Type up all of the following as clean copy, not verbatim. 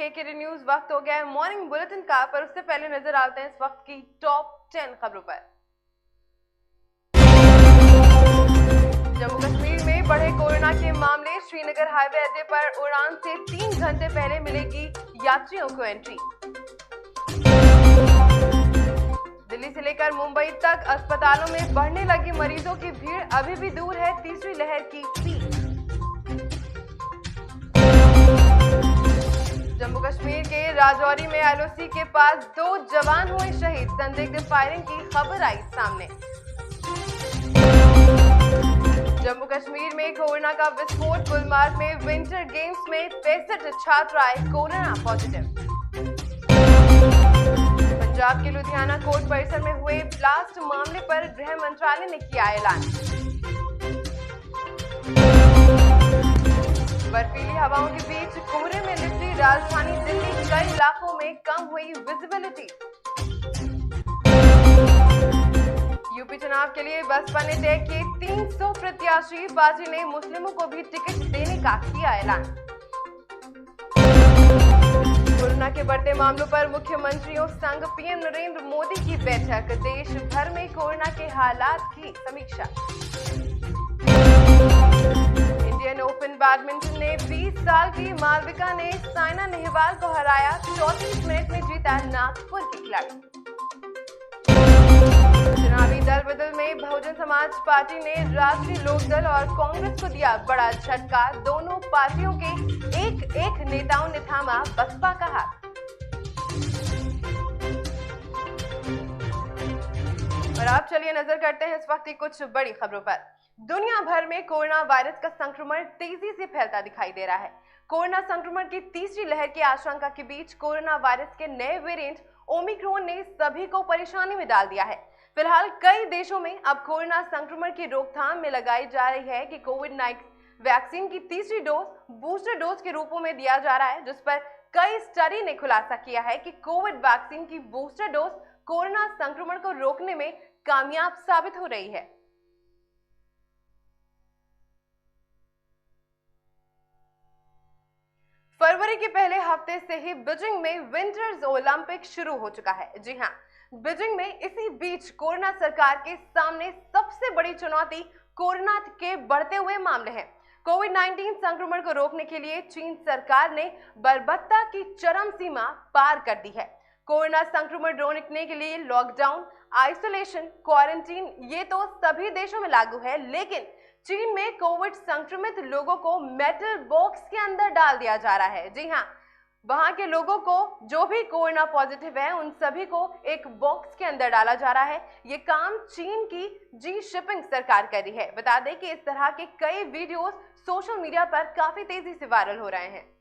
KKD news. वक्त हो गया है मॉर्निंग बुलेटिन का, पर उससे पहले नजर आते हैं इस वक्त की टॉप 10 खबरों पर। जम्मू कश्मीर में बढ़े कोरोना के मामले। श्रीनगर हाईवे अड्डे पर उड़ान से 3 घंटे पहले मिलेगी यात्रियों को एंट्री। दिल्ली से लेकर मुंबई तक अस्पतालों में बढ़ने लगी मरीजों की भीड़। अभी भी दूर है तीसरी लहर की पीक। जम्मू कश्मीर के राजौरी में एलओसी के पास 2 जवान हुए शहीद। संदिग्ध फायरिंग की खबर आई सामने। जम्मू कश्मीर में कोरोना का विस्फोट। गुलमार्ग में विंटर गेम्स में 65 छात्र आए कोरोना पॉजिटिव। पंजाब के लुधियाना कोर्ट परिसर में हुए ब्लास्ट मामले पर गृह मंत्रालय ने किया ऐलान। बर्फीली हवाओं के बीच कोहरे में लिपटी राजधानी दिल्ली। कई इलाकों में कम हुई विजिबिलिटी। यूपी चुनाव के लिए बसपा ने तय किए 300 प्रत्याशी। पार्टी ने मुस्लिमों को भी टिकट देने का किया ऐलान। कोरोना के बढ़ते मामलों पर मुख्यमंत्रियों संग पीएम नरेंद्र मोदी की बैठक। देश भर में कोरोना के हालात की समीक्षा। इंडियन ओपन बैडमिंटन ने 20 साल की मालविका ने साइना नेहवाल को हराया। 34 मिनट में जीता नागपुर की खिलाड़ी। चुनावी दल बदल में बहुजन समाज पार्टी ने राष्ट्रीय लोकदल और कांग्रेस को दिया बड़ा झटका। दोनों पार्टियों के एक नेताओं ने थामा बसपा का हाथ। और अब चलिए नजर करते हैं इस वक्त की कुछ बड़ी खबरों पर। दुनिया भर में कोरोना वायरस का संक्रमण तेजी से फैलता दिखाई दे रहा है। कोरोना संक्रमण की तीसरी लहर की आशंका के बीच कोरोना वायरस के नए वेरिएंट ओमिक्रॉन ने सभी को परेशानी में डाल दिया है। फिलहाल कई देशों में अब कोरोना संक्रमण की रोकथाम में लगाई जा रही है कि कोविड-19 वैक्सीन की तीसरी डोज बूस्टर डोज के रूपों में दिया जा रहा है, जिस पर कई स्टडी ने खुलासा किया है कि कोविड वैक्सीन की बूस्टर डोज कोरोना संक्रमण को रोकने में कामयाब साबित हो रही है। फरवरी के पहले हफ्ते से ही बीजिंग में विंटर्स ओलंपिक शुरू हो चुका है। जी हां, बीजिंग में इसी बीच कोरोना सरकार के सामने सबसे बड़ी चुनौती कोरोना के बढ़ते हुए मामले हैं। कोविड-19 संक्रमण को रोकने के लिए चीन सरकार ने बर्बरता की चरम सीमा पार कर दी है। कोरोना संक्रमण रोकने के लिए लॉकडाउन, आइसोलेशन, क्वारंटीन ये तो सभी देशों में लागू है, लेकिन चीन में कोविड संक्रमित लोगों को मेटल बॉक्स के अंदर डाल दिया जा रहा है। जी हां, वहां के लोगों को जो भी कोरोना पॉजिटिव है उन सभी को एक बॉक्स के अंदर डाला जा रहा है। ये काम चीन की जी शिपिंग सरकार कर रही है। बता दें कि इस तरह के कई वीडियोस सोशल मीडिया पर काफी तेजी से वायरल हो रहे हैं।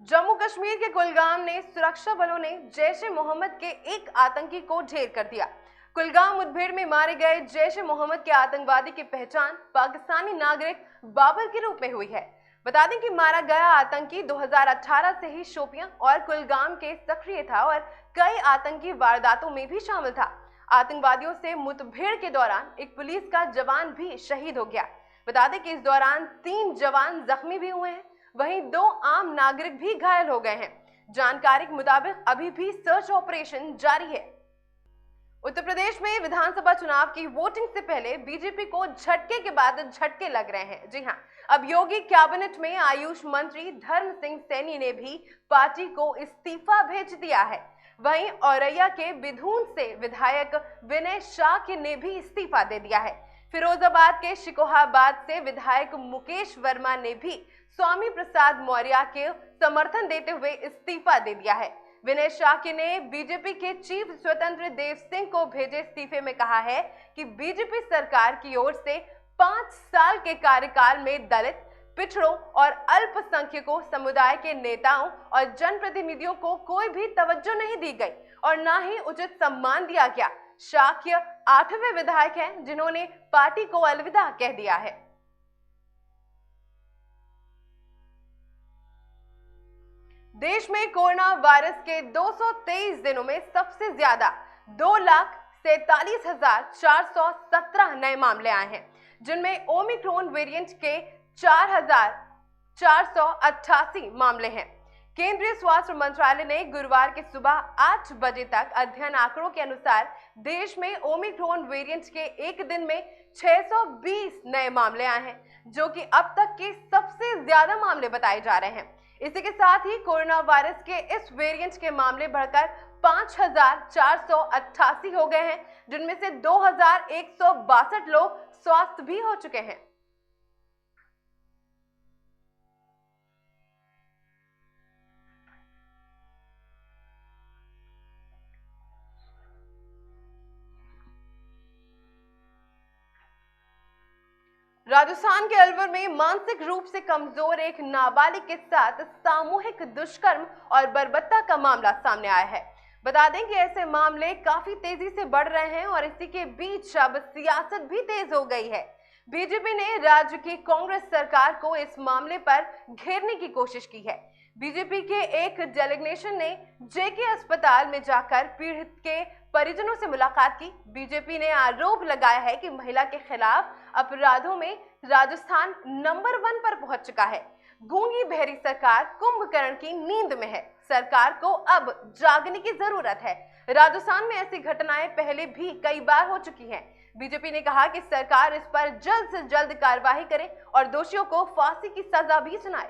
जम्मू कश्मीर के कुलगाम ने सुरक्षा बलों ने जैश-ए-मोहम्मद के एक आतंकी को ढेर कर दिया। कुलगाम मुठभेड़ में मारे गए जैश-ए-मोहम्मद के आतंकवादी की पहचान पाकिस्तानी नागरिक बाबर के रूप में हुई है। बता दें कि मारा गया आतंकी 2018 से ही शोपियां और कुलगाम के सक्रिय था और कई आतंकी वारदातों में भी शामिल था। आतंकवादियों से मुठभेड़ के दौरान एक पुलिस का जवान भी शहीद हो गया। बता दें कि इस दौरान 3 जवान जख्मी भी हुए हैं, वहीं 2 आम नागरिक भी घायल हो गए हैं। जानकारी के मुताबिक अभी भी सर्च ऑपरेशन जारी है। उत्तर प्रदेश में विधानसभा चुनाव की वोटिंग से पहले बीजेपी को झटके के बाद झटके लग रहे हैं। जी हां, अब योगी कैबिनेट में आयुष मंत्री धर्म सिंह सैनी ने भी पार्टी को इस्तीफा भेज दिया है। वहीं औरैया के बिधून से विधायक विनय शाह ने भी इस्तीफा दे दिया है। फिरोजाबाद के शिकोहाबाद से विधायक मुकेश वर्मा ने भी स्वामी प्रसाद मौर्य के समर्थन देते हुए इस्तीफा दे दिया है। विनय शाह ने बीजेपी के चीफ स्वतंत्र देव सिंह को भेजे इस्तीफे में कहा है कि बीजेपी सरकार की ओर से 5 साल के कार्यकाल में दलित, पिछड़ों और अल्पसंख्यकों समुदाय के नेताओं और जनप्रतिनिधियों को कोई भी तवज्जो नहीं दी गई और न ही उचित सम्मान दिया गया। शाक्य 8वें विधायक हैं जिन्होंने पार्टी को अलविदा कह दिया है। देश में कोरोना वायरस के 223 दिनों में सबसे ज्यादा 2,47,417 नए मामले आए हैं, जिनमें ओमिक्रॉन वेरिएंट के 4,488 मामले हैं। केंद्रीय स्वास्थ्य मंत्रालय ने गुरुवार की सुबह 8 बजे तक अध्ययन आंकड़ों के अनुसार देश में ओमिक्रॉन वेरिएंट के एक दिन में 620 नए मामले आए हैं, जो कि अब तक के सबसे ज्यादा मामले बताए जा रहे हैं। इसी के साथ ही कोरोना वायरस के इस वेरिएंट के मामले बढ़कर 5,488 हो गए हैं, जिनमें से 2,162 लोग स्वस्थ भी हो चुके हैं। राजस्थान के अलवर में मानसिक रूप से कमजोर एक नाबालिग के साथ सामूहिक दुष्कर्म और बर्बरता का मामला सामने आया है। बता दें कि ऐसे मामले काफी तेजी से बढ़ रहे हैं और इसी के बीच अब सियासत भी तेज हो गई है। बीजेपी ने राज्य की कांग्रेस सरकार को इस मामले पर घेरने की कोशिश की है। बीजेपी के एक डेलीगेशन ने जेके अस्पताल में जाकर पीड़ित के परिजनों से मुलाकात की। बीजेपी ने आरोप लगाया है कि महिला के खिलाफ अपराधों में राजस्थान नंबर 1 पर पहुंच चुका है। गूंगी बहरी सरकार कुंभकर्ण की नींद में है। सरकार को अब जागने की जरूरत है। राजस्थान में ऐसी घटनाएं पहले भी कई बार हो चुकी हैं। बीजेपी ने कहा कि सरकार इस पर जल्द से जल्द कार्रवाई करे और दोषियों को फांसी की सजा भी सुनाए।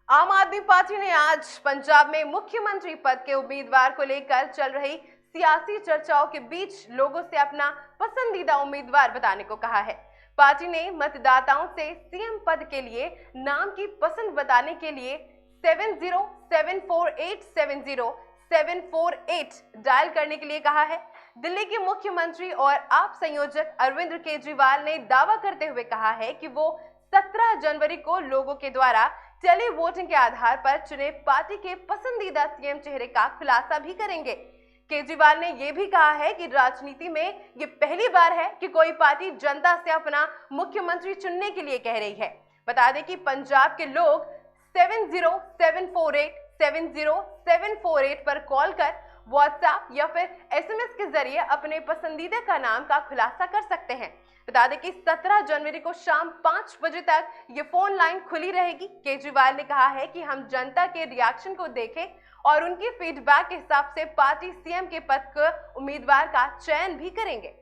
आम आदमी पार्टी ने आज पंजाब में मुख्यमंत्री पद के उम्मीदवार को लेकर चल रही सियासी चर्चाओं के बीच लोगों से अपना पसंदीदा उम्मीदवार बताने को कहा है। पार्टी ने मतदाताओं से सीएम पद के लिए नाम की पसंद बताने के लिए 7074870748 डायल करने के लिए कहा है। दिल्ली के मुख्यमंत्री और आप संयोजक अरविंद केजरीवाल ने दावा करते हुए कहा है कि वो 17 जनवरी को लोगों के द्वारा टेली वोटिंग के आधार पर चुने पार्टी के पसंदीदा सीएम चेहरे का खुलासा भी करेंगे। केजरीवाल ने यह भी कहा है कि राजनीति में ये पहली बार है कि कोई पार्टी जनता से अपना मुख्यमंत्री चुनने के लिए कह रही है। बता दें कि पंजाब के लोग 7074870748 पर कॉल कर, व्हाट्सएप या फिर एसएमएस के जरिए अपने पसंदीदा का नाम का खुलासा कर सकते हैं। बता दें कि 17 जनवरी को शाम 5 बजे तक ये फोन लाइन खुली रहेगी। केजरीवाल ने कहा है कि हम जनता के रिएक्शन को देखें और उनकी फीडबैक के हिसाब से पार्टी सीएम के पद के उम्मीदवार का चयन भी करेंगे।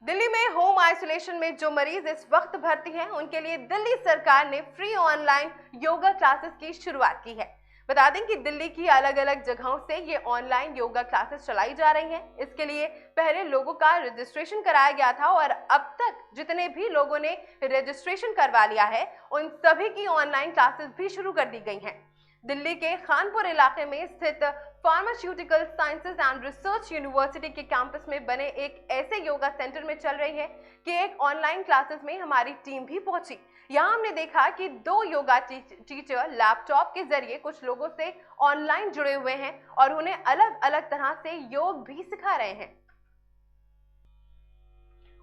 दिल्ली में होम आइसोलेशन में जो मरीज इस वक्त भर्ती हैं, उनके लिए दिल्ली सरकार ने फ्री ऑनलाइन योगा क्लासेस की शुरुआत की है। बता दें कि दिल्ली की अलग अलग जगहों से ये ऑनलाइन योगा क्लासेस चलाई जा रही हैं। इसके लिए पहले लोगों का रजिस्ट्रेशन कराया गया था और अब तक जितने भी लोगों ने रजिस्ट्रेशन करवा लिया है, उन सभी की ऑनलाइन क्लासेस भी शुरू कर दी गई हैं। दिल्ली के खानपुर इलाके में स्थित pharmaceutical sciences and research university के कैंपस में बने एक ऐसे योगा सेंटर में चल रही है कि एक ऑनलाइन क्लासेस में हमारी टीम भी पहुंची। यहाँ हमने देखा कि 2 योगा टीचर लैपटॉप के जरिए कुछ लोगों से ऑनलाइन जुड़े हुए हैं और उन्हें अलग अलग तरह से योग भी सिखा रहे हैं।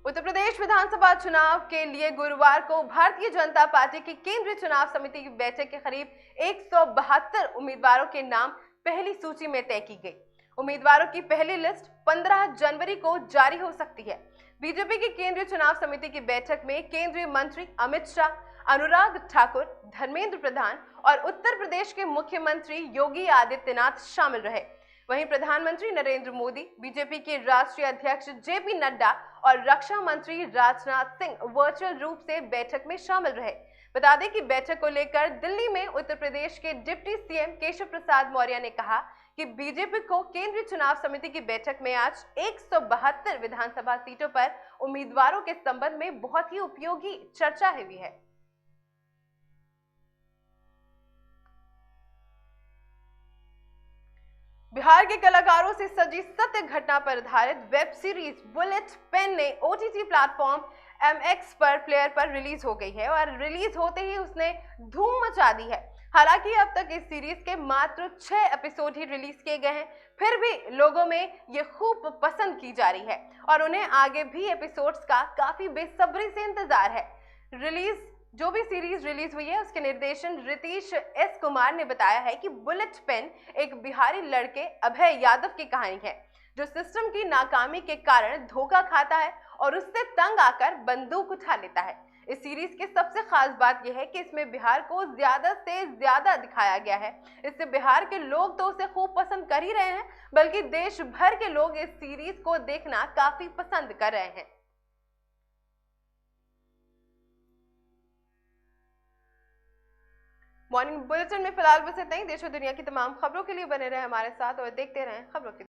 उत्तर प्रदेश विधानसभा चुनाव के लिए गुरुवार को भारतीय जनता पार्टी की केंद्रीय चुनाव समिति की बैठक के करीब 172 उम्मीदवारों के नाम पहली सूची में तय की गई। उम्मीदवारों की पहली लिस्ट 15 जनवरी को जारी हो सकती है। बीजेपी की केंद्रीय चुनाव समिति की बैठक में केंद्रीय मंत्री अमित शाह, अनुराग ठाकुर, धर्मेंद्र प्रधान और उत्तर प्रदेश के मुख्यमंत्री योगी आदित्यनाथ शामिल रहे। वहीं प्रधानमंत्री नरेंद्र मोदी, बीजेपी के राष्ट्रीय अध्यक्ष जेपी नड्डा और रक्षा मंत्री राजनाथ सिंह वर्चुअल रूप से बैठक में शामिल रहे। बता दें कि बैठक को लेकर दिल्ली में उत्तर प्रदेश के डिप्टी सीएम केशव प्रसाद मौर्य ने कहा कि बीजेपी को केंद्रीय चुनाव समिति की बैठक में आज 172 विधानसभा सीटों पर उम्मीदवारों के संबंध में बहुत ही उपयोगी चर्चा हुई है। बिहार के कलाकारों से सजी सत्य घटना पर आधारित वेब सीरीज बुलेट पेन ने ओटीटी प्लेटफॉर्म MX पर प्लेयर पर रिलीज हो गई है और रिलीज होते ही उसने धूम मचा दी है। हालांकि अब तक इस सीरीज के मात्र 6 एपिसोड ही रिलीज किए गए हैं, फिर भी लोगों में ये खूब पसंद की जा रही है और उन्हें आगे भी एपिसोड्स का काफी बेसब्री से इंतजार है। जो भी सीरीज रिलीज हुई है उसके निर्देशन रितेश एस कुमार ने बताया है कि बुलेट पेन एक बिहारी लड़के अभय यादव की कहानी है जो सिस्टम की नाकामी के कारण धोखा खाता है और उससे तंग आकर बंदूक उठा लेता है। इस सीरीज की सबसे खास बात यह है कि इसमें बिहार को ज्यादा से ज्यादा दिखाया गया है। इससे बिहार के लोग तो उसे खूब पसंद कर ही रहे हैं, बल्कि देश भर के लोग इस सीरीज को देखना काफी पसंद कर रहे हैं। मॉर्निंग बुलेटिन में फिलहाल बस इतना ही। देश और दुनिया की तमाम खबरों के लिए बने रहे हमारे साथ और देखते रहें खबरों की।